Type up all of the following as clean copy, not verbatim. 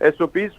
SOPs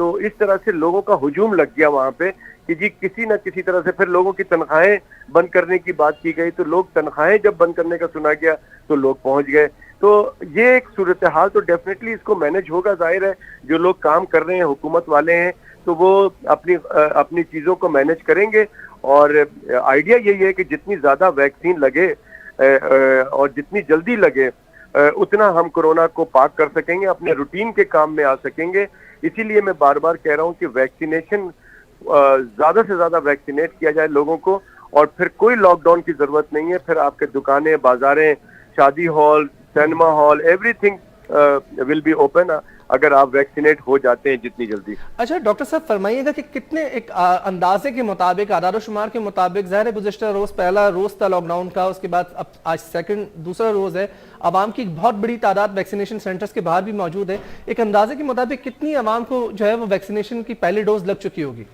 تو اس طرح سے لوگوں کا ہجوم لگ گیا وہاں پہ کہ جی کسی نہ کسی طرح سے. پھر لوگوں کی تنخواہیں بند کرنے کی بات کی گئی تو لوگ تنخواہیں جب بند کرنے کا سنا گیا تو لوگ پہنچ گئے. تو یہ ایک صورتحال تو ڈیفینیٹلی اس کو مینج ہوگا. ظاہر ہے جو لوگ کام کر رہے ہیں حکومت والے ہیں تو وہ اپنی چیزوں کو مینج کریں گے. اور آئیڈیا یہی ہے کہ جتنی زیادہ ویکسین لگے اور جتنی جلدی لگے اتنا ہم کورونا کو پاک کر سکیں گے, اپنے روٹین کے کام میں آ سکیں گے. اسی لیے میں بار بار کہہ رہا ہوں کہ ویکسینیشن زیادہ سے زیادہ ویکسینیٹ کیا جائے لوگوں کو, اور پھر کوئی لاک ڈاؤن کی ضرورت نہیں ہے. پھر آپ کے دکانیں, بازاریں, شادی hall, cinema hall, everything will be open اگر آپ ویکسینیٹ ہو جاتے ہیں جتنی جلدی. اچھا ڈاکٹر صاحب فرمائیے گا کہ کتنے ایک اندازے کے مطابق, اعداد و شمار کے مطابق, ظاہر ہے گزشتہ روز پہلا روز تھا لاک ڈاؤن کا, اس کے بعد اب آج دوسرا روز ہے, عوام کی ایک بہت بڑی تعداد ویکسینیشن سینٹرز کے باہر بھی موجود ہے. ایک اندازے کے مطابق کتنی عوام کو جو ہے وہ ویکسینیشن کی پہلی ڈوز لگ چکی ہوگی؟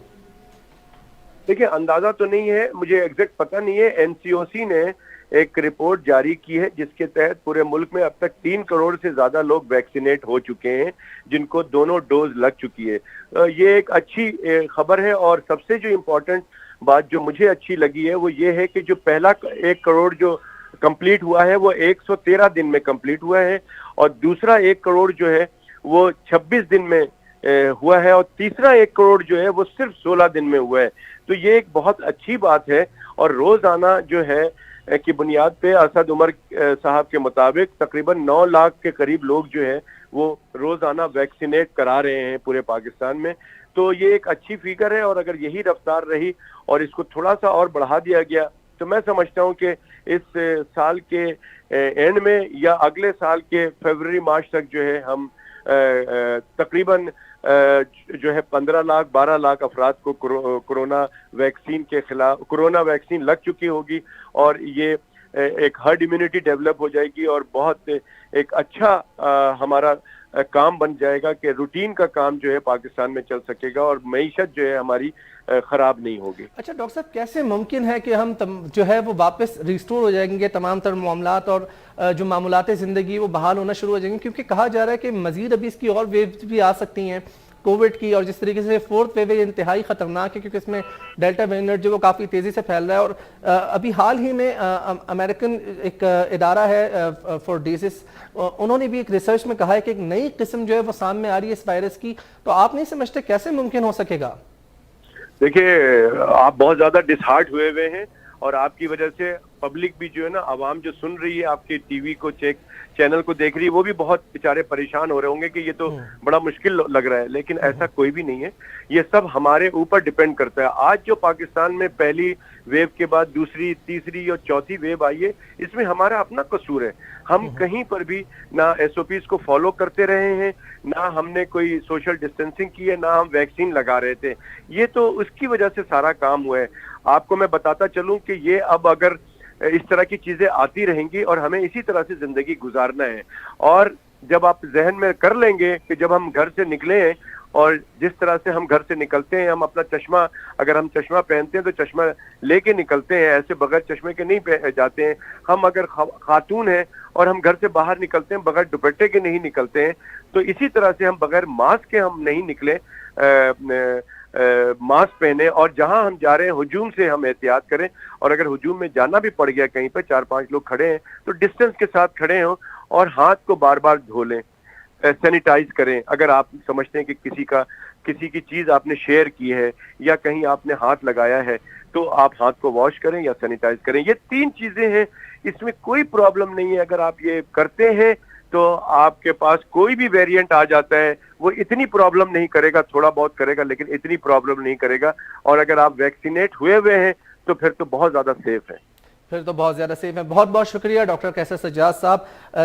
دیکھیں اندازہ تو نہیں ہے, مجھے ایگزیکٹ پتہ نہیں ہے. این سی او سی نے ایک رپورٹ جاری کی ہے جس کے تحت پورے ملک میں اب تک 3 کروڑ سے زیادہ لوگ ویکسینیٹ ہو چکے ہیں جن کو دونوں ڈوز لگ چکی ہے. یہ ایک اچھی خبر ہے. اور سب سے جو امپورٹنٹ بات جو مجھے اچھی لگی ہے وہ یہ ہے کہ جو پہلا 1 کروڑ جو کمپلیٹ ہوا ہے وہ 113 دن میں کمپلیٹ ہوا ہے, اور دوسرا 1 کروڑ جو ہے وہ 26 دن میں ہوا ہے, اور تیسرا 1 کروڑ جو ہے وہ صرف 16 دن میں ہوا ہے. تو یہ ایک بہت اچھی بات ہے. اور روزانہ جو ہے کی بنیاد پہ اسد عمر صاحب کے مطابق تقریباً 9 لاکھ کے قریب لوگ جو ہے وہ روزانہ ویکسینیٹ کرا رہے ہیں پورے پاکستان میں. تو یہ ایک اچھی فگر ہے, اور اگر یہی رفتار رہی اور اس کو تھوڑا سا اور بڑھا دیا گیا تو میں سمجھتا ہوں کہ اس سال کے اینڈ میں یا اگلے سال کے فروری مارچ تک جو ہے ہم تقریباً جو ہے 15 لاکھ 12 لاکھ افراد کو کورونا ویکسین کے خلاف کورونا ویکسین لگ چکی ہوگی, اور یہ ایک ہرڈ امیونٹی ڈیولپ ہو جائے گی, اور بہت ایک اچھا ہمارا کام بن جائے گا کہ روٹین کا کام جو ہے پاکستان میں چل سکے گا, اور معیشت جو ہے ہماری خراب نہیں ہوگی. اچھا ڈاکٹر صاحب کیسے ممکن ہے کہ ہم جو ہے وہ واپس ریسٹور ہو جائیں گے, تمام تر معاملات اور جو معمولات زندگی وہ بحال ہونا شروع ہو جائیں گے, کیونکہ کہا جا رہا ہے کہ مزید ابھی اس کی اور ویوز بھی آ سکتی ہیں کووڈ کی, اور جس طریقے سے 4th ویو انتہائی خطرناک ہے کیونکہ اس میں ڈیلٹا ویریئنٹ جو وہ کافی تیزی سے پھیل رہا ہے. اور ابھی حال ہی میں امریکن ایک ادارہ ہے فار ڈیزیز, انہوں نے بھی ایک ریسرچ میں کہا ہے کہ ایک نئی قسم جو ہے وہ سامنے آ رہی ہے اس وائرس کی. تو آپ نہیں سمجھتے کیسے ممکن ہو سکے گا؟ دیکھیے آپ بہت زیادہ ڈسہارٹ ہوئے ہیں, اور آپ کی وجہ سے پبلک بھی جو ہے نا, عوام جو سن رہی ہے آپ کے ٹی وی کو چینل کو دیکھ رہی ہے, وہ بھی بہت بیچارے پریشان ہو رہے ہوں گے کہ یہ تو بڑا مشکل لگ رہا ہے. لیکن ایسا کوئی بھی نہیں ہے, یہ سب ہمارے اوپر ڈیپینڈ کرتا ہے. آج جو پاکستان میں پہلی ویو کے بعد دوسری, تیسری اور چوتھی ویو آئی ہے, اس میں ہمارا اپنا قصور ہے. ہم کہیں پر بھی نہ ایس او پیز کو فالو کرتے رہے ہیں, نہ ہم نے کوئی سوشل ڈسٹینسنگ کی ہے, نہ ہم ویکسین لگا رہے تھے. یہ تو اس کی وجہ سے سارا کام ہوا ہے. آپ کو میں بتاتا چلوں کہ یہ اب اگر اس طرح کی چیزیں آتی رہیں گی اور ہمیں اسی طرح سے زندگی گزارنا ہے, اور جب آپ ذہن میں کر لیں گے کہ جب ہم گھر سے نکلے ہیں اور جس طرح سے ہم گھر سے نکلتے ہیں, ہم اپنا چشمہ, اگر ہم چشمہ پہنتے ہیں تو چشمہ لے کے نکلتے ہیں, ایسے بغیر چشمے کے نہیں جاتے ہیں. ہم اگر خاتون ہیں اور ہم گھر سے باہر نکلتے ہیں بغیر دوپٹے کے نہیں نکلتے ہیں, تو اسی طرح سے ہم بغیر ماسک کے ہم نہیں نکلے, ماسک پہنے, اور جہاں ہم جا رہے ہیں ہجوم سے ہم احتیاط کریں. اور اگر ہجوم میں جانا بھی پڑ گیا کہیں پہ 4-5 لوگ کھڑے ہیں تو ڈسٹینس کے ساتھ کھڑے ہوں, اور ہاتھ کو بار بار دھو لیں, سینیٹائز کریں. اگر آپ سمجھتے ہیں کہ کسی کی چیز آپ نے شیئر کی ہے یا کہیں آپ نے ہاتھ لگایا ہے تو آپ ہاتھ کو واش کریں یا سینیٹائز کریں. یہ 3 چیزیں ہیں, اس میں کوئی پرابلم نہیں ہے. اگر آپ یہ کرتے ہیں تو آپ کے پاس کوئی بھی ویریئنٹ آ جاتا ہے, وہ اتنی پرابلم نہیں کرے گا, تھوڑا بہت کرے گا لیکن اتنی پرابلم نہیں کرے گا. اور اگر آپ ویکسینیٹ ہوئے ہیں تو پھر تو بہت زیادہ سیف ہے. پھر تو بہت زیادہ سیف ہے. بہت بہت شکریہ ڈاکٹر قیصر سجاد صاحب,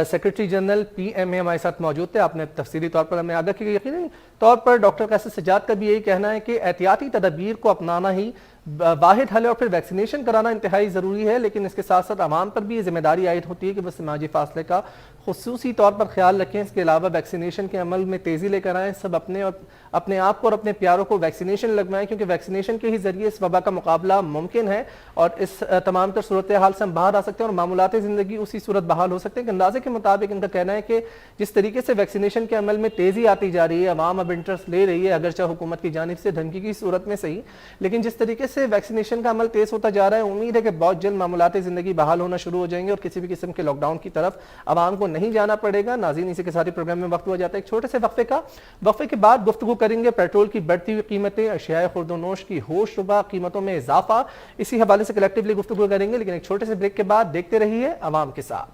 سیکرٹری جنرل پی ایم اے ہمارے ساتھ موجود تھے. آپ نے تفصیلی طور پر ہمیں آگاہ کی. یقیناً طور پر ڈاکٹر قیصر سجاد کا بھی یہی کہنا ہے کہ احتیاطی تدابیر کو اپنانا ہی واحد حل ہے, اور پھر ویکسینیشن کرانا انتہائی ضروری ہے. لیکن اس کے ساتھ ساتھ عوام پر بھی یہ ذمہ داری عائد ہوتی ہے کہ وہ سماجی فاصلے کا خصوصی طور پر خیال رکھیں. اس کے علاوہ ویکسینیشن کے عمل میں تیزی لے کر آئیں, سب اپنے اور اپنے آپ کو اور اپنے پیاروں کو ویکسینیشن لگوائیں، کیونکہ ویکسینیشن کے ہی ذریعے اس وبا کا مقابلہ ممکن ہے اور اس تمام تر صورتحال سے ہم باہر آ سکتے ہیں اور معمولات زندگی اسی صورت بحال ہو سکتے ہیں۔ کہ اندازے کے مطابق ان کا کہنا ہے کہ جس طریقے سے ویکسینیشن کے عمل میں تیزی آتی جا رہی ہے، عوام اب انٹرسٹ لے رہی ہے، اگرچہ حکومت کی جانب سے دھمکی کی صورت میں صحیح، لیکن جس طریقے سے ویکسینیشن کا عمل تیز ہوتا جا رہا ہے، امید ہے کہ بہت جلد معمولات زندگی بحال ہونا شروع ہو جائیں گے اور کسی بھی قسم کے لاک ڈاؤن کی طرف عوام کو نہیں جانا پڑے گا۔ ناظرین، اسی کے ساتھ ہی پروگرام میں وقت ہوا جاتا ہے ایک چھوٹے سے وقفے کا۔ وقفے کے بعد گفتگو کریں گے پیٹرول کی بڑھتی ہوئی قیمتیں، اشیاء خورد و نوش کی ہوش ربا قیمتوں میں اضافہ، اسی حوالے سے کلیکٹیولی گفتگو کریں گے، لیکن ایک چھوٹے سے بریک کے بعد دیکھتے رہیے عوام کے ساتھ۔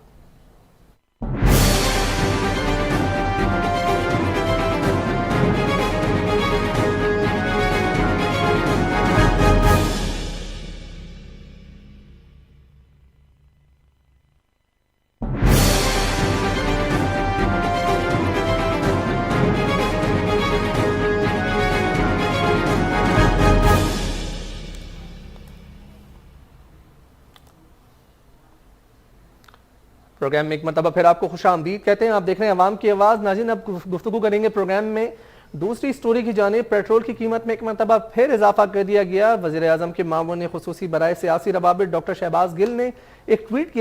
پروگرام میں ایک مرتبہ پھر آپ کو خوش آمدید کہتے ہیں۔ آپ دیکھ رہے ہیں عوام کی آواز۔ ناظرین، اب گفتگو کریں گے پروگرام میں دوسری سٹوری کی جانب۔ پیٹرول کی قیمت میں ایک مرتبہ پھر اضافہ کر دیا گیا۔ وزیر اعظم کے معاون خصوصی برائے سیاسی روابط ڈاکٹر شہباز گل نے ایک ٹویٹ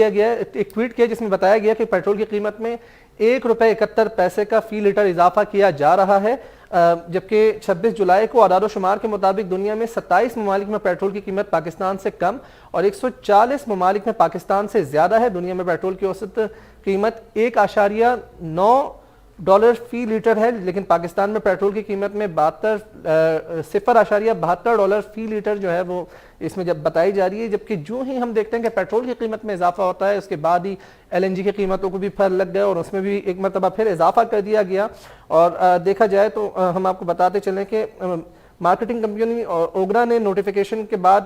کیا جس میں بتایا گیا کہ پیٹرول کی قیمت میں ₹1.71 کا فی لیٹر اضافہ کیا جا رہا ہے، جبکہ 26 جولائی کو اعداد و شمار کے مطابق دنیا میں 27 ممالک میں پیٹرول کی قیمت پاکستان سے کم اور 140 ممالک میں پاکستان سے زیادہ ہے۔ دنیا میں پیٹرول کی اوسط قیمت $1.9 فی لیٹر ہے، لیکن پاکستان میں پیٹرول کی قیمت میں $0.72 فی لیٹر جو ہے وہ اس میں جب بتائی جا رہی ہے، جبکہ جو ہی ہم دیکھتے ہیں کہ پیٹرول کی قیمت میں اضافہ ہوتا ہے اس کے بعد ہی LNG کی قیمتوں کو بھی پھر لگ گیا اور اس میں بھی ایک مرتبہ پھر اضافہ کر دیا گیا۔ اور دیکھا جائے تو ہم آپ کو بتاتے چلیں کہ مارکیٹنگ کمپنی اوگرا نے نوٹیفیکیشن کے بعد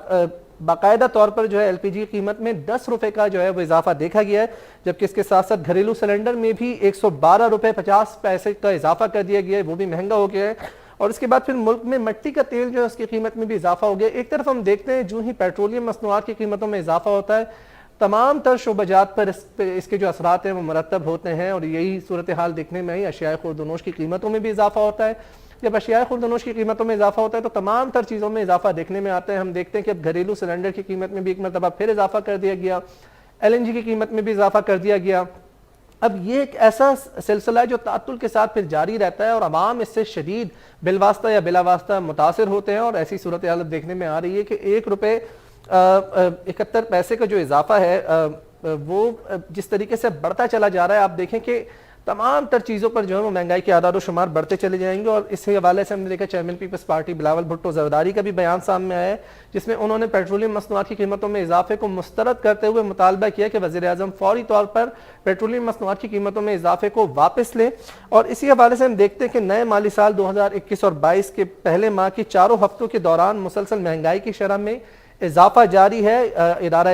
باقاعدہ طور پر جو ہے LPG کی قیمت میں ₹10 کا جو ہے وہ اضافہ دیکھا گیا ہے، جبکہ اس کے ساتھ ساتھ گھریلو سلنڈر میں بھی ₹112.50 کا اضافہ کر دیا گیا ہے، وہ بھی مہنگا ہو گیا ہے۔ اور اس کے بعد پھر ملک میں مٹی کا تیل جو ہے اس کی قیمت میں بھی اضافہ ہو گیا۔ ایک طرف ہم دیکھتے ہیں جو ہی پیٹرولیم مصنوعات کی قیمتوں میں اضافہ ہوتا ہے، تمام تر شعبہ جات پر اس کے جو اثرات ہیں وہ مرتب ہوتے ہیں اور یہی صورتحال دیکھنے میں آئی۔ اشیاء خورد و نوش کی قیمتوں میں بھی اضافہ ہوتا ہے۔ جب اشیاء خورد و نوش کی قیمتوں میں اضافہ ہوتا ہے تو تمام تر چیزوں میں اضافہ دیکھنے میں آتا ہے۔ ہم دیکھتے ہیں کہ اب گھریلو سلنڈر کی قیمت میں بھی ایک مرتبہ پھر اضافہ کر دیا گیا، LNG کی قیمت میں بھی اضافہ کر دیا گیا۔ اب یہ ایک ایسا سلسلہ ہے جو تعطل کے ساتھ پھر جاری رہتا ہے اور عوام اس سے شدید بالواسطہ یا بلا واسطہ متاثر ہوتے ہیں، اور ایسی صورتحال دیکھنے میں آ رہی ہے کہ ₹1.71 کا جو اضافہ ہے وہ جس طریقے سے بڑھتا چلا جا رہا ہے، آپ دیکھیں کہ تمام تر چیزوں پر جو ہے وہ مہنگائی کے اعداد و شمار بڑھتے چلے جائیں گے۔ اور اس حوالے سے ہم نے دیکھا چیئرمین پیپلز پارٹی بلاول بھٹو زرداری کا بھی بیان سامنے آیا ہے، جس میں انہوں نے پیٹرولیم مصنوعات کی قیمتوں میں اضافے کو مسترد کرتے ہوئے مطالبہ کیا کہ وزیر اعظم فوری طور پر پیٹرولیم مصنوعات کی قیمتوں میں اضافے کو واپس لیں۔ اور اسی حوالے سے ہم دیکھتے ہیں کہ نئے مالی سال 2021 اور 22 کے پہلے ماہ کی 4 ہفتوں کے دوران مسلسل مہنگائی کی شرح میں اضافہ جاری ہے۔ ادارہ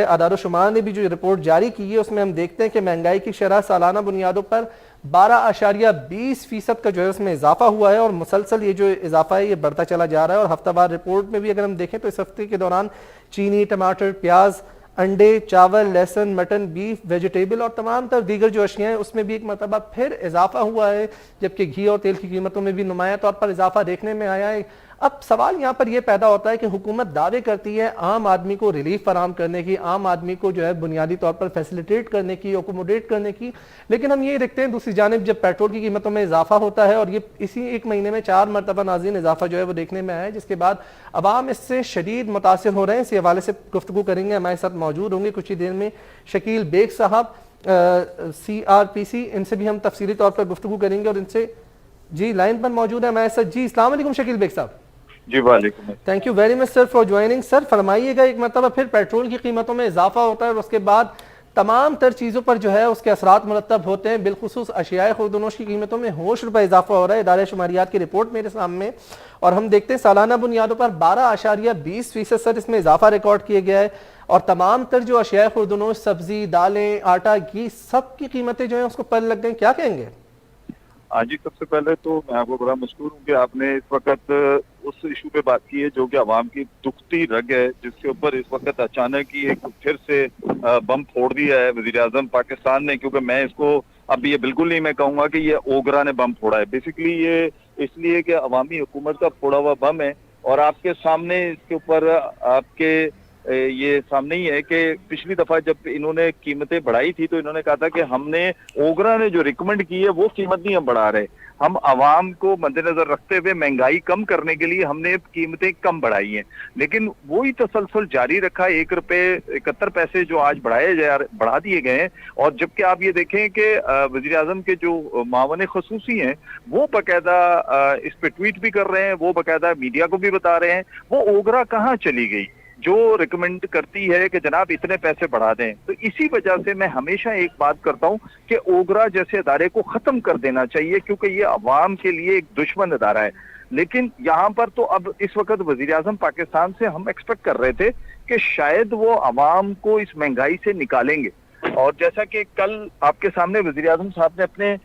اعداد و شمار نے بھی جو رپورٹ جاری کی ہے اس میں ہم دیکھتے ہیں کہ مہنگائی کی شرح سالانہ بنیادوں پر 12.20% کا جو ہے اس میں اضافہ ہوا ہے اور مسلسل یہ جو اضافہ ہے یہ بڑھتا چلا جا رہا ہے۔ اور ہفتہ وار رپورٹ میں بھی اگر ہم دیکھیں تو اس ہفتے کے دوران چینی، ٹماٹر، پیاز، انڈے، چاول، لہسن، مٹن، بیف، ویجیٹیبل اور تمام تر دیگر جو اشیاء ہیں اس میں بھی ایک مرتبہ پھر اضافہ ہوا ہے، جبکہ گھی اور تیل کی قیمتوں میں بھی نمایاں طور پر اضافہ دیکھنے میں آیا ہے۔ اب سوال یہاں پر یہ پیدا ہوتا ہے کہ حکومت دعوے کرتی ہے عام آدمی کو ریلیف فراہم کرنے کی، عام آدمی کو جو ہے بنیادی طور پر فیسیلیٹیٹ کرنے کی، اکوموڈیٹ کرنے کی، لیکن ہم یہ دیکھتے ہیں دوسری جانب جب پیٹرول کی قیمتوں میں اضافہ ہوتا ہے اور یہ اسی ایک مہینے میں 4 مرتبہ ناظرین اضافہ جو ہے وہ دیکھنے میں آیا ہے، جس کے بعد عوام اس سے شدید متاثر ہو رہے ہیں۔ اسی حوالے سے گفتگو کریں گے، ہمارے ساتھ موجود ہوں گے کچھ ہی دیر میں شکیل بیگ صاحب CRPC، ان سے بھی ہم تفصیلی طور پر گفتگو کریں گے اور ان سے جی لائن پر موجود ہے ہمارے ساتھ۔ جی السلام علیکم شکیل بیگ صاحب۔ جی وعلیکم السلام۔ Thank you very much sir for joining. Sir فرمائیے گا، ایک مرتبہ پھر پیٹرول کی قیمتوں میں اضافہ ہوتا ہے اور اس کے بعد تمام تر چیزوں پر جو ہے اس کے اثرات مرتب ہوتے ہیں، بالخصوص اشیاء خورد و نوش کی قیمتوں میں ہوش ربا اضافہ ہو رہا ہے۔ ادارہ شماریات کی رپورٹ میرے سامنے اور ہم دیکھتے ہیں سالانہ بنیادوں پر 12.20% سر اس میں اضافہ ریکارڈ کیا گیا ہے اور تمام تر جو اشیاء خورد و نوش، سبزی، دالیں، آٹا، گھی، سب کی قیمتیں جو ہیں اس کو پر لگ گئیں، کیا کہیں گے؟ ہاں جی، سب سے پہلے تو میں آپ کو بڑا مشکور ہوں کہ آپ نے اس وقت اس ایشو پہ بات کی ہے جو کہ عوام کی دکھتی رگ ہے، جس کے اوپر اس وقت اچانک ہی ایک پھر سے بم پھوڑ دیا ہے وزیر اعظم پاکستان نے، کیونکہ میں اس کو اب یہ بالکل نہیں میں کہوں گا کہ یہ اوگرا نے بم پھوڑا ہے۔ بیسیکلی یہ اس لیے کہ عوامی حکومت کا پھوڑا ہوا بم ہے. اور آپ کے سامنے اس کے اوپر آپ کے یہ سامنے ہی ہے کہ پچھلی دفعہ جب انہوں نے قیمتیں بڑھائی تھی تو انہوں نے کہا تھا کہ ہم نے اوگرا نے جو ریکمنڈ کی ہے وہ قیمت نہیں ہم بڑھا رہے, ہم عوام کو مد نظر رکھتے ہوئے مہنگائی کم کرنے کے لیے ہم نے قیمتیں کم بڑھائی ہیں. لیکن وہی تسلسل جاری رکھا, 1 روپے 71 پیسے جو آج بڑھا دیے گئے ہیں. اور جبکہ آپ یہ دیکھیں کہ وزیر اعظم کے جو معاون خصوصی ہیں وہ باقاعدہ اس پہ ٹویٹ بھی کر رہے ہیں, وہ باقاعدہ میڈیا کو بھی بتا رہے ہیں وہ اوگرا کہاں چلی گئی جو ریکمینڈ کرتی ہے کہ جناب اتنے پیسے بڑھا دیں. تو اسی وجہ سے میں ہمیشہ ایک بات کرتا ہوں کہ اوگرا جیسے ادارے کو ختم کر دینا چاہیے, کیونکہ یہ عوام کے لیے ایک دشمن ادارہ ہے. لیکن یہاں پر تو اب اس وقت وزیر اعظم پاکستان سے ہم ایکسپیکٹ کر رہے تھے کہ شاید وہ عوام کو اس مہنگائی سے نکالیں گے. اور جیسا کہ کل آپ کے سامنے وزیر اعظم صاحب نے اپنے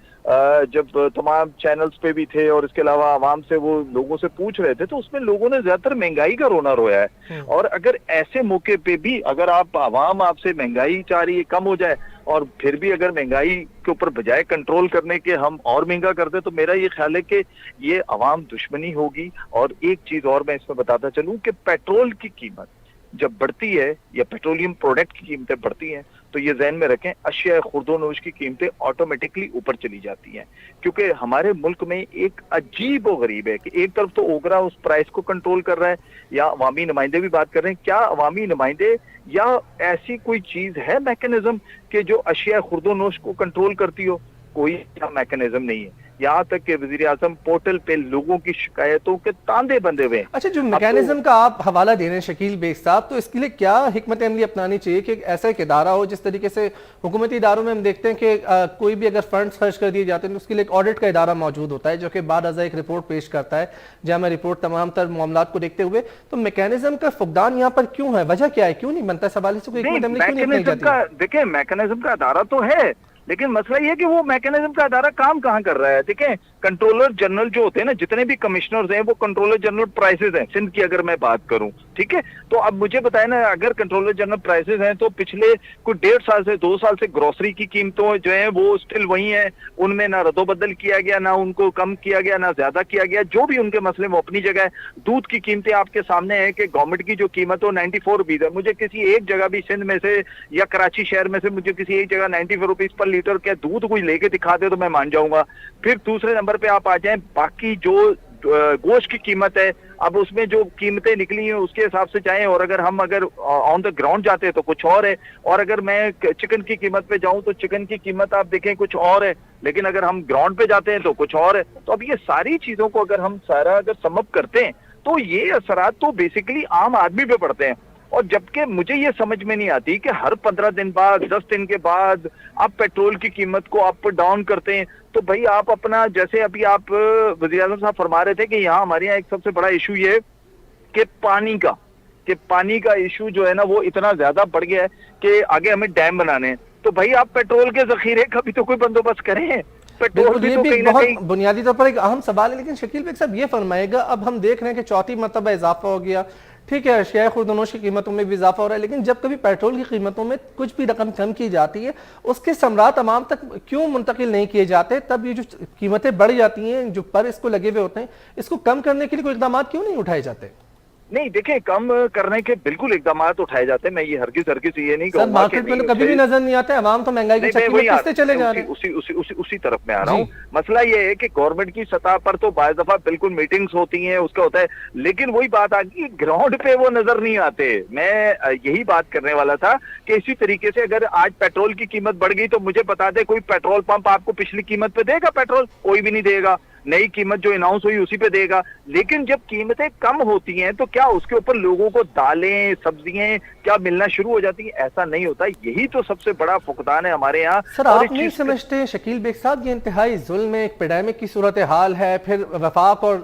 جب تمام چینلز پہ بھی تھے اور اس کے علاوہ عوام سے وہ لوگوں سے پوچھ رہے تھے تو اس میں لوگوں نے زیادہ تر مہنگائی کا رونا رویا ہے. اور اگر ایسے موقع پہ بھی اگر عوام آپ سے مہنگائی چاہ رہی ہے کم ہو جائے اور پھر بھی اگر مہنگائی کے اوپر بجائے کنٹرول کرنے کے ہم اور مہنگا کر دیں تو میرا یہ خیال ہے کہ یہ عوام دشمنی ہوگی. اور ایک چیز اور میں اس میں بتاتا چلوں کہ پیٹرول کی قیمت جب بڑھتی ہے یا پیٹرولیم پروڈکٹ کی قیمتیں بڑھتی ہیں تو یہ ذہن میں رکھیں اشیاء خرد و نوش کی قیمتیں آٹومیٹکلی اوپر چلی جاتی ہیں. کیونکہ ہمارے ملک میں ایک عجیب و غریب ہے کہ ایک طرف تو اوگرا اس پرائس کو کنٹرول کر رہا ہے یا عوامی نمائندے بھی بات کر رہے ہیں, کیا عوامی نمائندے یا ایسی کوئی چیز ہے میکانزم کہ جو اشیاء خرد و نوش کو کنٹرول کرتی ہو؟ کوئی میکانزم نہیں ہے. یہاں تک کہ وزیر اعظم پورٹل پہ لوگوں کی شکایتوں کے تاندے بندے ہوئے ہیں. اچھا, جو میکانزم کا آپ حوالہ دے رہے ہیں شکیل بیگ صاحب, تو اس کے لیے کیا حکمت عملی اپنانی چاہیے کہ ایسا ایک ادارہ ہو جس طریقے سے حکومتی اداروں میں ہم دیکھتے ہیں کہ کوئی بھی اگر فنڈز خرچ کر دیے جاتے ہیں تو اس کے لیے ایک آڈٹ کا ادارہ موجود ہوتا ہے جو کہ بعد ازاں ایک رپورٹ پیش کرتا ہے جامع رپورٹ تمام تر معاملات کو دیکھتے ہوئے. تو میکانزم کا فقدان یہاں پر کیوں ہے, وجہ کیا ہے, کیوں نہیں بنتا اس حوالے سے کوئی حکمت عملی کیوں نہیں اپنائی جاتی ہے؟ دیکھیں میکانزم کا ادارہ تو ہے لیکن مسئلہ یہ کہ وہ میکانزم کا ادارہ کام کہاں کر رہا ہے. دیکھیں کنٹرولر جنرل جو ہوتے ہیں نا, جتنے بھی کمشنرز ہیں وہ کنٹرولر جنرل پرائسز ہیں سندھ کی اگر میں بات کروں, ٹھیک ہے. تو اب مجھے بتائیں نا, اگر کنٹرولر جنرل پرائسز ہیں تو پچھلے کوئی 1.5 سال سے 2 سال سے گروسری کی قیمتوں جو ہیں وہ اسٹل وہی ہیں, ان میں نہ رد و بدل کیا گیا, نہ ان کو کم کیا گیا, نہ زیادہ کیا گیا. جو بھی ان کے مسئلے وہ اپنی جگہ ہے. دودھ کی قیمتیں آپ کے سامنے ہیں کہ گورنمنٹ کی جو قیمت ہو 94 روپیز ہے. مجھے کسی ایک جگہ بھی سندھ میں سے یا کراچی شہر میں سے مجھے کسی ایک جگہ 94 روپیز پر لیٹر کے دودھ کوئی لے کے دکھا دے تو میں مان جاؤں گا. پھر دوسرے نمبر پہ آپ آ جائیں باقی جو گوشت کی قیمت ہے, اب اس میں جو قیمتیں نکلی ہیں اس کے حساب سے جائیں, اور اگر آن دا گراؤنڈ جاتے ہیں تو کچھ اور ہے, اور اگر میں چکن کی قیمت پہ جاؤں تو چکن کی قیمت آپ دیکھیں کچھ اور ہے, لیکن اگر ہم گراؤنڈ پہ جاتے ہیں تو کچھ اور ہے. تو اب یہ ساری چیزوں کو اگر ہم اگر سم اپ کرتے ہیں تو یہ اثرات تو بیسیکلی عام آدمی پہ پڑتے ہیں. اور جبکہ مجھے یہ سمجھ میں نہیں آتی کہ ہر 15 دن بعد 10 دن کے بعد آپ پیٹرول کی قیمت کو اپ ڈاؤن کرتے ہیں. تو بھائی آپ اپنا, جیسے ابھی آپ وزیر اعظم صاحب فرما رہے تھے کہ یہاں ہمارے یہاں ایک سب سے بڑا ایشو یہ کہ پانی کا ایشو جو ہے نا وہ اتنا زیادہ بڑھ گیا ہے کہ آگے ہمیں ڈیم بنانے ہیں. تو بھائی آپ پیٹرول کے ذخیرے کا بھی تو کوئی بندوبست کریں. بالکل, یہ بھی بہت بنیادی طور پر ایک اہم سوال ہے. لیکن شکیل بیگ صاحب یہ فرمائے گا, اب ہم دیکھ رہے ہیں کہ 4تھی مرتبہ اضافہ ہو گیا, ٹھیک ہے, اشیاء خرد و نوش کی قیمتوں میں بھی اضافہ ہو رہا ہے, لیکن جب کبھی پیٹرول کی قیمتوں میں کچھ بھی رقم کم کی جاتی ہے اس کے ثمرات عوام تک کیوں منتقل نہیں کیے جاتے؟ تب یہ جو قیمتیں بڑھ جاتی ہیں, جو پر اس کو لگے ہوئے ہوتے ہیں, اس کو کم کرنے کے لیے کوئی اقدامات کیوں نہیں اٹھائے جاتے؟ نہیں دیکھیں, کم کرنے کے بالکل اقدامات اٹھائے جاتے ہیں. میں یہ ہرگز یہ نہیں کہوں گا. مارکیٹ میں تو کبھی بھی نظر نہیں آتا ہے, عوام تو مہنگائی کی چکر میں پھنستے چلے جا رہے ہیں. اسی طرف میں آ رہا ہوں. مسئلہ یہ ہے کہ گورنمنٹ کی سطح پر تو بعض دفعہ بالکل میٹنگز ہوتی ہیں, اس کا ہوتا ہے, لیکن وہی بات آ گئی گراؤنڈ پہ وہ نظر نہیں آتے. میں یہی بات کرنے والا تھا کہ اسی طریقے سے اگر آج پیٹرول کی قیمت بڑھ گئی تو مجھے بتا دے کوئی پیٹرول پمپ آپ کو پچھلی قیمت پہ دے گا پیٹرول؟ کوئی بھی نہیں دے گا. نئی قیمت جو اناؤنس ہوئی اسی پہ دے گا. لیکن جب قیمتیں کم ہوتی ہیں تو کیا اس کے اوپر لوگوں کو دالیں سبزیاں کیا ملنا شروع ہو جاتی ہیں؟ ایسا نہیں ہوتا. یہی تو سب سے بڑا فقدان ہے ہمارے یہاں. سر آپ نہیں سمجھتے شکیل بیگ صاحب یہ انتہائی ظلم ہے, ایک پیڈیمک کی صورتحال ہے, پھر وفاق اور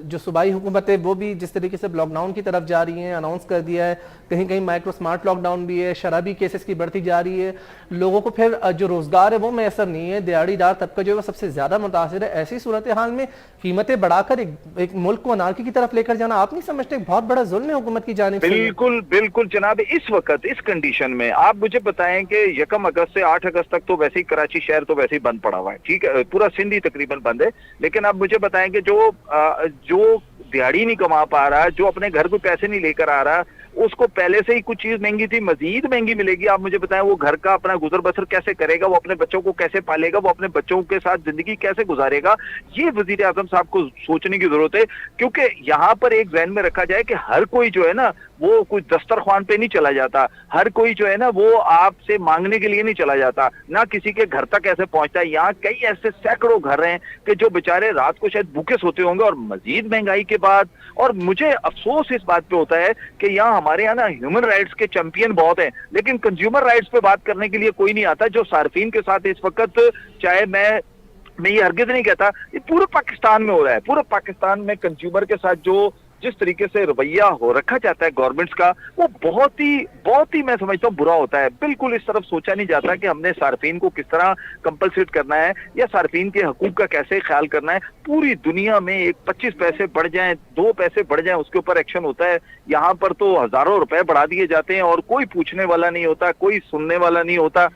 جو صوبائی حکومت ہے وہ بھی جس طریقے سے لاک ڈاؤن کی طرف جا رہی ہیں, اناؤنس کر دیا ہے, کہیں کہیں مائکرو سمارٹ لاک ڈاؤن بھی ہے, شرابی کیسز کی بڑھتی جا رہی ہے, لوگوں کو پھر جو روزگار ہے وہ میسر نہیں ہے, دیہڑی دار طبقہ جو ہے وہ سب سے زیادہ متاثر ہے. ایسی صورت صورتحال میں قیمتیں بڑھا کر ایک ملک کو انارکی کی طرف لے کر جانا آپ نہیں سمجھتے ایک بہت بڑا ظلم ہے حکومت کی جانب سے؟ بالکل بالکل جناب، اس وقت اس کنڈیشن میں آپ مجھے بتائیں کہ 1 اگست سے 8 اگست تک تو ویسے ہی کراچی شہر تو ویسے ہی بند پڑا ہوا ہے، ٹھیک ہے، پورا سندھ ہی تقریباً بند ہے، لیکن آپ مجھے بتائیں کہ جو دیہڑی نہیں کما پا رہا، جو اپنے گھر کو پیسے نہیں لے کر آ رہا، اس کو پہلے سے ہی کچھ چیز مہنگی تھی، مزید مہنگی ملے گی، آپ مجھے بتائیں وہ گھر کا اپنا گزر بسر کیسے کرے گا، وہ اپنے بچوں کو کیسے پالے گا، وہ اپنے بچوں کے ساتھ زندگی کیسے گزارے گا؟ یہ وزیر اعظم صاحب کو سوچنے کی ضرورت ہے، کیونکہ یہاں پر ایک ذہن میں رکھا جائے کہ ہر کوئی جو ہے نا وہ کچھ دسترخوان پہ نہیں چلا جاتا، ہر کوئی جو ہے نا وہ آپ سے مانگنے کے لیے نہیں چلا جاتا، نہ کسی کے گھر تک ایسے پہنچتا ہے۔ یہاں کئی ایسے سینکڑوں گھر ہیں کہ جو بیچارے رات کو شاید بھوکے سوتے ہوں گے، اور مزید مہنگائی کے بعد، اور مجھے افسوس اس بات پہ ہوتا ہے کہ یہاں ہمارے یہاں نا ہیومن رائٹس کے چیمپئن بہت ہیں، لیکن کنزیومر رائٹس پہ بات کرنے کے لیے کوئی نہیں آتا، جو صارفین کے ساتھ اس وقت، چاہے میں یہ ہرگز نہیں کہتا، یہ پورے پاکستان میں ہو رہا ہے، پورے پاکستان میں کنزیومر کے ساتھ جس طریقے سے رویہ ہو رکھا جاتا ہے گورنمنٹس کا، وہ بہت ہی میں سمجھتا ہوں برا ہوتا ہے۔ بالکل اس طرف سوچا نہیں جاتا کہ ہم نے صارفین کو کس طرح کمپلسیٹ کرنا ہے یا صارفین کے حقوق کا کیسے خیال کرنا ہے۔ پوری دنیا میں 25 پیسے بڑھ جائیں، 2 پیسے بڑھ جائیں، اس کے اوپر ایکشن ہوتا ہے، یہاں پر تو ہزاروں روپے بڑھا دیے جاتے ہیں اور کوئی پوچھنے والا نہیں ہوتا، کوئی سننے والا نہیں ہوتا۔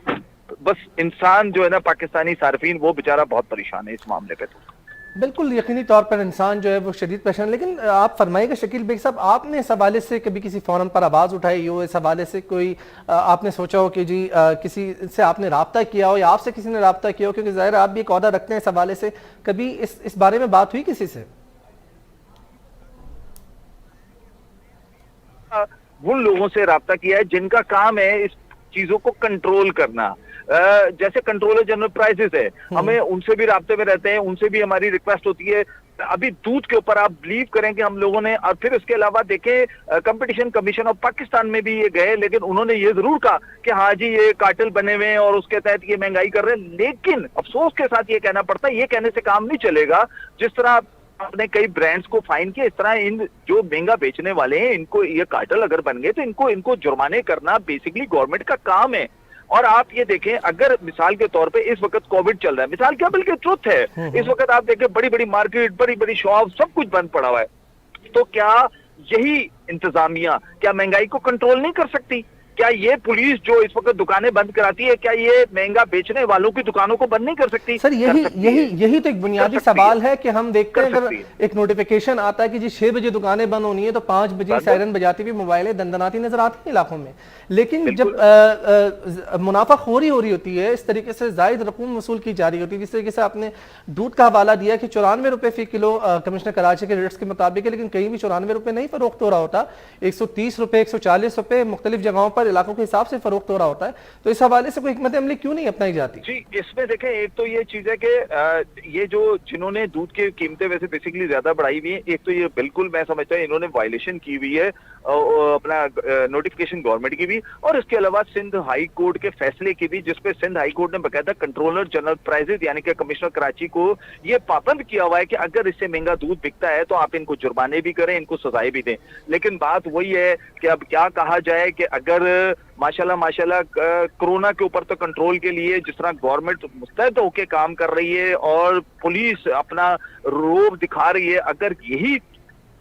بس انسان جو ہے نا پاکستانی صارفین وہ بیچارہ بہت پریشان ہے اس معاملے پہ۔ تو بالکل یقینی طور پر انسان جو ہے وہ شدید پریشان، لیکن آپ فرمائیے گا شکیل بیگ صاحب، آپ نے اس حوالے سے کبھی کسی فورم پر آواز اٹھائی ہو، اس حوالے سے کوئی آپ نے سوچا ہو کہ جی کسی سے آپ نے رابطہ کیا ہو یا آپ سے کسی نے رابطہ کیا ہو، کیونکہ ظاہر آپ بھی ایک عہدہ رکھتے ہیں اس حوالے سے، کبھی اس بارے میں بات ہوئی کسی سے؟ ان لوگوں سے رابطہ کیا ہے جن کا کام ہے اس چیزوں کو کنٹرول کرنا، جیسے کنٹرولر جنرل پرائسز ہے، ہمیں ان سے بھی رابطے میں رہتے ہیں، ان سے بھی ہماری ریکویسٹ ہوتی ہے۔ ابھی دودھ کے اوپر آپ بلیو کریں کہ ہم لوگوں نے، اور پھر اس کے علاوہ دیکھیں کمپٹیشن کمیشن آف پاکستان میں بھی یہ گئے، لیکن انہوں نے یہ ضرور کہا کہ ہاں جی یہ کارٹل بنے ہوئے ہیں اور اس کے تحت یہ مہنگائی کر رہے ہیں، لیکن افسوس کے ساتھ یہ کہنا پڑتا ہے، یہ کہنے سے کام نہیں چلے گا۔ جس طرح آپ نے کئی برانڈز کو فائن کیا، اس طرح ان جو مہنگا بیچنے والے ہیں ان کو یہ کارٹل اگر بن گئے تو ان کو جرمانے کرنا بیسیکلی گورنمنٹ کا کام ہے۔ اور آپ یہ دیکھیں، اگر مثال کے طور پہ اس وقت کووڈ چل رہا ہے، مثال کیا بلکہ ٹروتھ ہے، اس وقت آپ دیکھیں بڑی بڑی مارکیٹ، بڑی بڑی شاپ سب کچھ بند پڑا ہوا ہے، تو کیا یہی انتظامیہ کیا مہنگائی کو کنٹرول نہیں کر سکتی؟ کیا یہ پولیس جو اس وقت دکانیں بند کراتی ہے، کیا یہ مہنگا بیچنے والوں کی دکانوں کو بند نہیں کر سکتی؟ سر یہی تو ایک بنیادی سوال ہے کہ ہم دیکھتے ہیں اگر ایک نوٹیفیکیشن آتا ہے کہ جی 6 بجے دکانیں بند ہونی ہیں تو 5 بجے سائرن بجاتی ہوئی موبائلیں دندناتی نظر آتی ہیں علاقوں میں، لیکن جب منافع خوری ہو رہی ہوتی ہے، اس طریقے سے زائد رقم وصول کی جا رہی ہوتی ہے، جس طریقے سے آپ نے دودھ کا حوالہ دیا کہ 94 روپے فی کلو کمشنر کراچی کے ریٹس کے مطابق ہے، لیکن کہیں بھی 94 روپے نہیں فروخت ہو رہا ہوتا، 130 روپے 140 روپے مختلف جگہوں پر علاقوں کے حساب سے فروخت ہو رہا ہوتا ہے، تو اس حوالے سے کوئی حکمت عملی کیوں نہیں اپنائی جاتی؟ جی اس میں دیکھیں، ایک تو یہ چیز ہے کہ یہ جنہوں نے دودھ کی قیمتیں ویسے بیسیکلی زیادہ بڑھائی ہوئی ہیں، ایک تو یہ بالکل میں سمجھتا ہوں انہوں نے وائلیشن کی ہوئی ہے اپنا نوٹیفیکیشن گورنمنٹ کی بھی، اور اس کے علاوہ سندھ ہائی کورٹ کے فیصلے کی بھی، جس پہ سندھ ہائی کورٹ نے باقاعدہ کنٹرولر جنرل پرائزز یعنی کہ کمشنر کراچی کو یہ پابند کیا ہوا ہے کہ اگر اس سے مہنگا دودھ بکتا ہے تو آپ ان کو جرمانے بھی کریں، ان کو سزائیں بھی دیں۔ لیکن بات وہی ہے کہ اب کیا کہا جائے کہ اگر ماشاءاللہ کرونا کے اوپر تو کنٹرول کے لیے جس طرح گورنمنٹ مستعد ہو کے کام کر رہی ہے اور پولیس اپنا روب دکھا رہی ہے، اگر یہی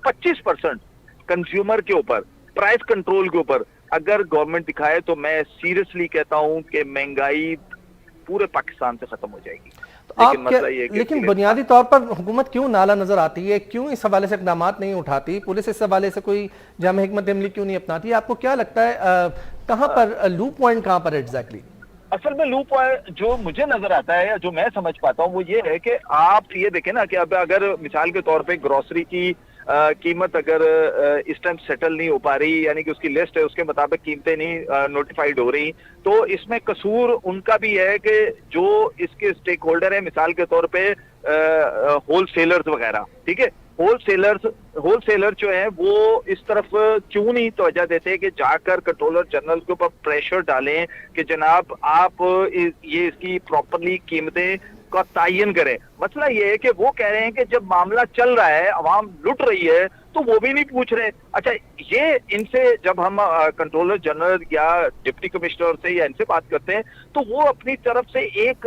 25% کنزیومر کے اوپر، پرائس کنٹرول کے اوپر اگر گورنمنٹ دکھائے تو میں سیریسلی کہتا ہوں کہ مہنگائی پورے پاکستان سے ختم ہو جائے گی۔ لیکن بنیادی طور پر حکومت کیوں نالا نظر آتی ہے، کیوں اس حوالے سے اقدامات نہیں اٹھاتی، پولیس اس حوالے سے کوئی جامع حکمت عملی کیوں نہیں اپناتی؟ آپ کو کیا لگتا ہے کہاں پر لوپ پوائنٹ کہاں پر ایگزیکٹلی؟ اصل میں لوپ پوائنٹ جو مجھے نظر آتا ہے، جو میں سمجھ پاتا ہوں، وہ یہ ہے کہ آپ یہ دیکھیں نا کہ اب اگر مثال کے طور پہ گروسری کی قیمت اگر اس ٹائم سیٹل نہیں ہو پا رہی، یعنی کہ اس کی لسٹ ہے اس کے مطابق قیمتیں نہیں نوٹیفائیڈ ہو رہی، تو اس میں قصور ان کا بھی ہے کہ جو اس کے سٹیک ہولڈر ہیں، مثال کے طور پہ ہول سیلرز وغیرہ، ٹھیک ہے، ہول سیلر جو ہیں وہ اس طرف کیوں نہیں توجہ دیتے کہ جا کر کنٹرولر جنرل کے اوپر پریشر ڈالیں کہ جناب آپ یہ اس کی پراپرلی قیمتیں کا تعین کریں۔ مسئلہ یہ ہے کہ وہ کہہ رہے ہیں کہ جب معاملہ چل رہا ہے، عوام لٹ رہی ہے، تو وہ بھی نہیں پوچھ رہے۔ اچھا یہ ان سے جب ہم کنٹرولر جنرل یا ڈپٹی کمشنر سے یا ان سے بات کرتے ہیں تو وہ اپنی طرف سے ایک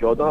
14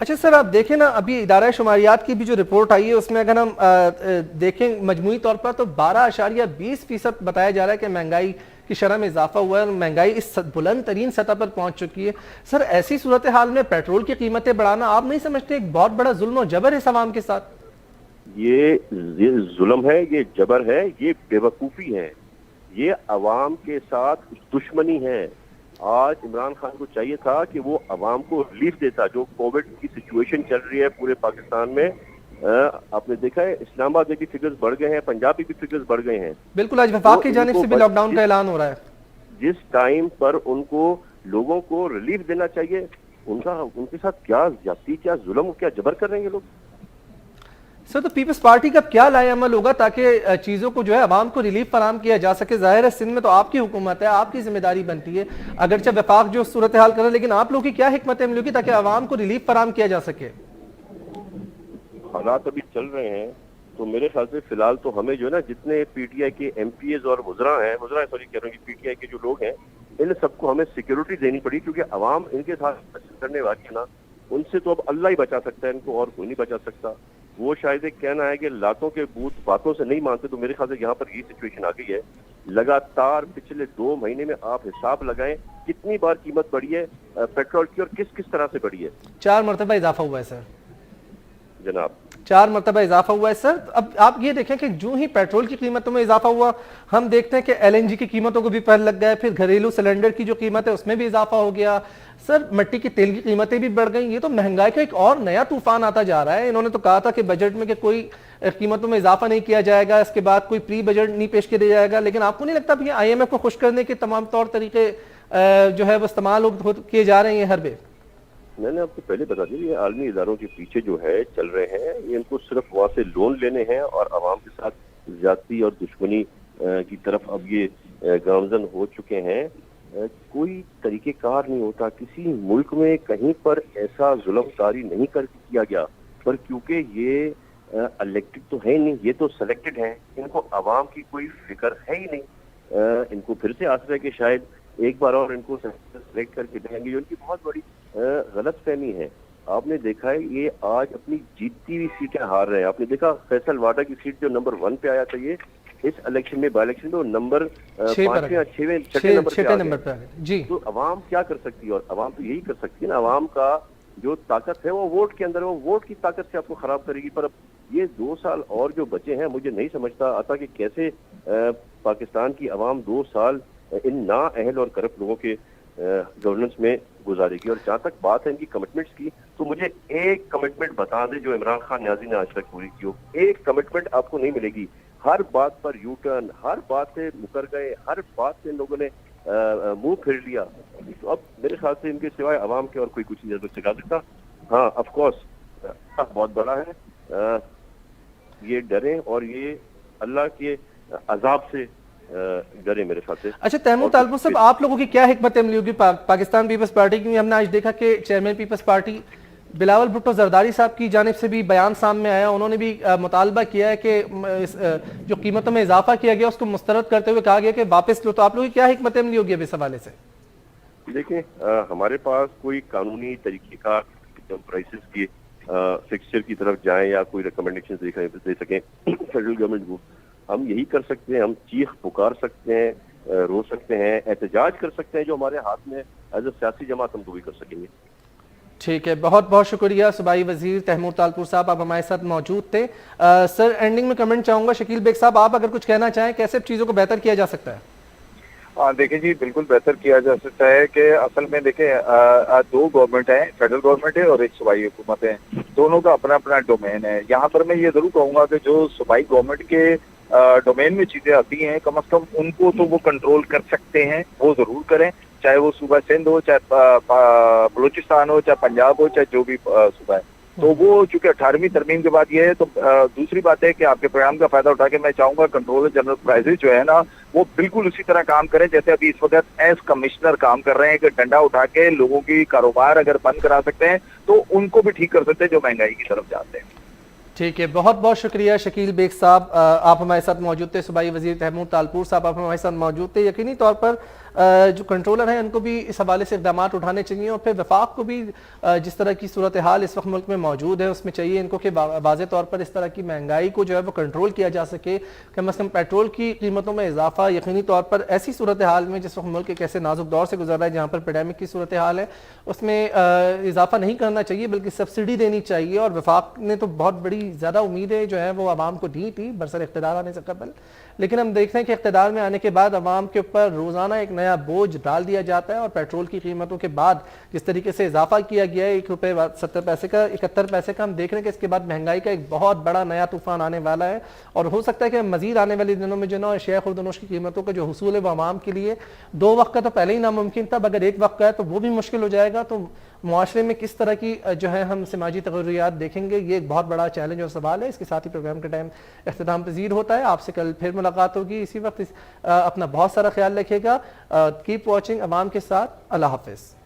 اچھا سر، آپ دیکھیں نا ابھی ادارہ شماریات کی بھی جو رپورٹ آئی ہے اس میں اگر ہم دیکھیں مجموعی طور پر تو 12.20% بتایا جا رہا ہے کہ مہنگائی کی شرح میں اضافہ ہوا ہے اور مہنگائی اس بلند ترین سطح پر پہنچ چکی ہے. سر ایسی صورتحال میں پیٹرول کی قیمتیں بڑھانا آپ نہیں سمجھتے ایک بہت بڑا ظلم و جبر ہے اس عوام کے ساتھ؟ یہ ظلم ہے، یہ جبر ہے، یہ بے وقوفی ہے، یہ عوام کے ساتھ دشمنی ہے. آج عمران خان کو چاہیے تھا کہ وہ عوام کو ریلیف دیتا. جو کووڈ کی سچویشن چل رہی ہے پورے پاکستان میں، آپ نے دیکھا ہے اسلام آباد کی فگرز بڑھ گئے ہیں، پنجاب کی فگرز بڑھ گئے ہیں. بالکل، آج وفاق کی جانب سے بھی لاک ڈاؤن کا اعلان ہو رہا ہے. جس ٹائم پر ان کو لوگوں کو ریلیف دینا چاہیے، ان کے ساتھ کیا زیادتی، کیا ظلم، کیا جبر کر رہے ہیں یہ لوگ. سر تو پیپلز پارٹی کا کیا لائے عمل ہوگا تاکہ چیزوں کو جو ہے عوام کو ریلیف فراہم کیا جا سکے؟ ظاہر ہے سندھ میں تو آپ کی حکومت ہے، آپ کی ذمہ داری بنتی ہے، اگرچہ وفاق جو صورتحال کر رہا ہے، لیکن آپ لوگوں کی کیا حکمت عملی ہوگی تاکہ عوام کو ریلیف فراہم کیا جا سکے؟ حالات ابھی چل رہے ہیں تو میرے خیال سے فی الحال تو ہمیں جو ہے نا جتنے پی ٹی آئی کے ایم پی ایز اور وزراء پی ٹی آئی کے جو لوگ ہیں ان سب کو ہمیں سیکیورٹی دینی پڑی، کیونکہ عوام ان کے ساتھ کرنے والی ہے نا، ان سے تو اب اللہ ہی بچا سکتا ہے، ان کو اور کوئی نہیں بچا سکتا. وہ شاید ایک کہنا ہے کہ لاتوں کے بوت باتوں سے نہیں مانتے، تو میرے خیال سے یہاں پر یہ سچویشن آ گئی ہے. لگاتار پچھلے 2 مہینے میں آپ حساب لگائیں کتنی بار قیمت بڑھی ہے پیٹرول کی اور کس طرح سے بڑھی ہے. 4 مرتبہ اضافہ ہوا ہے سر جناب، 4 مرتبہ اضافہ ہوا ہے سر. اب آپ یہ دیکھیں کہ جو ہی پیٹرول کی قیمتوں میں اضافہ ہوا، ہم دیکھتے ہیں کہ ایل این جی کی قیمتوں کو بھی پہل لگ گیا، پھر گھریلو سلنڈر کی جو قیمت ہے اس میں بھی اضافہ ہو گیا. سر مٹی کے تیل کی قیمتیں بھی بڑھ گئیں. یہ تو مہنگائی کا ایک اور نیا طوفان آتا جا رہا ہے. انہوں نے تو کہا تھا کہ بجٹ میں کہ کوئی قیمتوں میں اضافہ نہیں کیا جائے گا، اس کے بعد کوئی پری بجٹ نہیں پیش کیا جائے گا، لیکن آپ کو نہیں لگتا یہ آئی ایم ایف کو خوش کرنے کے تمام طور طریقے جو ہے وہ استعمال کیے جا رہے ہیں ہر بے؟ میں نے آپ کو پہلے بتا دیا، یہ عالمی اداروں کے پیچھے جو ہے چل رہے ہیں، یہ ان کو صرف وہاں سے لون لینے ہیں اور عوام کے ساتھ زیادتی اور دشمنی کی طرف اب یہ گامزن ہو چکے ہیں. کوئی طریقہ کار نہیں ہوتا کسی ملک میں کہیں پر ایسا ظلم طاری نہیں کیا گیا، پر کیونکہ یہ الیکٹڈ تو ہے نہیں، یہ تو سلیکٹڈ ہیں، ان کو عوام کی کوئی فکر ہے ہی نہیں. ان کو پھر سے آسرا ہے کہ شاید ایک بار اور ان کو سلیکٹ کر کے دیں گے. یہ ان کی بہت بڑی غلط فہمی ہے. آپ نے دیکھا ہے یہ آج اپنی جیتتی ہوئی سیٹیں ہار رہے ہیں. آپ نے دیکھا فیصل واڈا کی سیٹ جو نمبر 1 پہ آیا تھا، یہ اس الیکشن میں بائی الیکشن میں وہ نمبر 5 یا 6 نمبر پہ آ گئے. جی تو عوام کیا کر سکتی ہے؟ اور عوام تو یہی کر سکتی ہے نا، عوام کا جو طاقت ہے وہ ووٹ کے اندر، وہ ووٹ کی طاقت سے آپ کو خراب کرے گی. پر اب یہ 2 سال اور جو بچے ہیں، مجھے نہیں سمجھتا آتا کہ کیسے پاکستان کی عوام 2 سال ان نااہل اور کرپٹ لوگوں کے گورننس میں گزارے گی. اور جہاں تک بات ہے ان کی کمٹمنٹس کی، تو مجھے ایک کمٹمنٹ بتا دیں جو عمران خان نیازی نے آج تک پوری کی ہو. ایک کمٹمنٹ آپ کو نہیں ملے گی. ہر بات پر یو ٹرن، ہر بات سے مکر گئے، ہر بات سے ان لوگوں نے منہ پھیر لیا. تو اب میرے خیال سے ان کے سوائے عوام کے اور کوئی کچھ نہیں سکھا سکتا. ہاں آف کورس بہت بڑا ہے، یہ ڈریں اور یہ اللہ کے عذاب سے ڈرے میرے ساتھ. اچھا تیمور طالپور صاحب، آپ لوگوں کی کیا حکمت عملی ہوگی پاکستان پیپلز پارٹی کی؟ ہم نے آج دیکھا کہ چیئرمین پیپلز پارٹی بلاول بھٹو زرداری صاحب کی جانب سے بھی بیان سامنے آیا، انہوں نے بھی مطالبہ کیا ہے کہ جو قیمتوں میں اضافہ کیا گیا اس کو مسترد کرتے ہوئے کہا گیا کہ واپس لو. تو آپ لوگوں کی کیا حکمت عملی ہوگی اب اس حوالے سے؟ دیکھیں ہمارے پاس کوئی قانونی طریقہ کار پرائسز کی فکسچر کی طرف جائیں یا کوئی ریکمنڈیشن دے سکیں فیڈرل گورنمنٹ کو. ہم یہی کر سکتے ہیں، ہم چیخ پکار سکتے ہیں، رو سکتے ہیں، احتجاج کر سکتے ہیں. جو ہمارے ہاتھ میں ایز اے سیاسی جماعت ہم تو بھی کر سکیں گے. ٹھیک ہے، بہت بہت شکریہ صوبائی وزیر تیمور طالپور صاحب، آپ ہمارے ساتھ موجود تھے. سر اینڈنگ میں کمنٹ چاہوں گا شکیل بیگ صاحب، آپ اگر کچھ کہنا چاہیں کیسے چیزوں کو بہتر کیا جا سکتا ہے؟ دیکھیں جی بالکل بہتر کیا جا سکتا ہے کہ اصل میں دیکھیں 2 گورنمنٹ ہیں، فیڈرل گورنمنٹ ہے اور ایک صوبائی حکومت ہے. دونوں کا اپنا اپنا ڈومین ہے. یہاں پر میں یہ ضرور کہوں گا کہ جو صوبائی گورنمنٹ کے ڈومین میں چیزیں آتی ہیں کم از کم ان کو تو وہ کنٹرول کر سکتے ہیں، وہ ضرور کریں، چاہے وہ صوبہ سندھ ہو، چاہے بلوچستان ہو، چاہے پنجاب ہو، چاہے جو بھی صوبہ ہے. تو وہ چونکہ 18ویں ترمیم کے بعد یہ ہے. تو دوسری بات ہے کہ آپ کے پروگرام کا فائدہ اٹھا کے میں چاہوں گا کنٹرولر جنرل پرائزز جو ہے نا وہ بالکل اسی طرح کام کریں جیسے ابھی اس وقت ایز کمشنر کام کر رہے ہیں کہ ڈنڈا اٹھا کے لوگوں کی کاروبار اگر بند کرا سکتے ہیں تو ان کو بھی ٹھیک کر سکتے ہیں جو مہنگائی کی طرف جاتے ہیں. ٹھیک ہے، بہت بہت شکریہ شکیل بیگ صاحب، آپ ہمارے ساتھ موجود تھے. صوبائی وزیر تیمور طالپور صاحب آپ ہمارے ساتھ موجود تھے. یقینی طور پر جو کنٹرولر ہیں ان کو بھی اس حوالے سے اقدامات اٹھانے چاہیے، اور پھر وفاق کو بھی جس طرح کی صورتحال اس وقت ملک میں موجود ہے اس میں چاہیے ان کو کہ واضح طور پر اس طرح کی مہنگائی کو جو ہے وہ کنٹرول کیا جا سکے، کم از کم پیٹرول کی قیمتوں میں اضافہ یقینی طور پر ایسی صورتحال میں جس وقت ملک ایک ایسے نازک دور سے گزر رہا ہے جہاں پر پیڈیمک کی صورتحال ہے اس میں اضافہ نہیں کرنا چاہیے بلکہ سبسڈی دینی چاہیے. اور وفاق نے تو بہت بڑی زیادہ امیدیں جو ہیں وہ عوام کو دی تھی برسر اقتدار آنے سے قبل، لیکن ہم دیکھتے ہیں کہ اقتدار میں آنے کے بعد عوام کے اوپر روزانہ ایک نیا بوجھ ڈال دیا جاتا ہے، اور پیٹرول کی قیمتوں کے بعد جس طریقے سے اضافہ کیا گیا ہے 1 روپے 70 پیسے کا 71 پیسے کا، ہم دیکھ رہے ہیں کہ اس کے بعد مہنگائی کا ایک بہت بڑا نیا طوفان آنے والا ہے، اور ہو سکتا ہے کہ مزید آنے والے دنوں میں جو نا اشیاء خورد و نوش کی قیمتوں کا جو حصول ہے وہ عوام کے لیے 2 وقت کا تو پہلے ہی ناممکن تھا، اگر 1 وقت کا ہے تو وہ بھی مشکل ہو جائے گا. تو معاشرے میں کس طرح کی جو ہے ہم سماجی تغیرات دیکھیں گے، یہ ایک بہت بڑا چیلنج اور سوال ہے. اس کے ساتھ ہی پروگرام کا ٹائم اختتام پذیر ہوتا ہے. آپ سے کل پھر ملاقات ہوگی اسی وقت. اپنا بہت سارا خیال رکھیے گا. کیپ واچنگ عوام کے ساتھ. اللہ حافظ.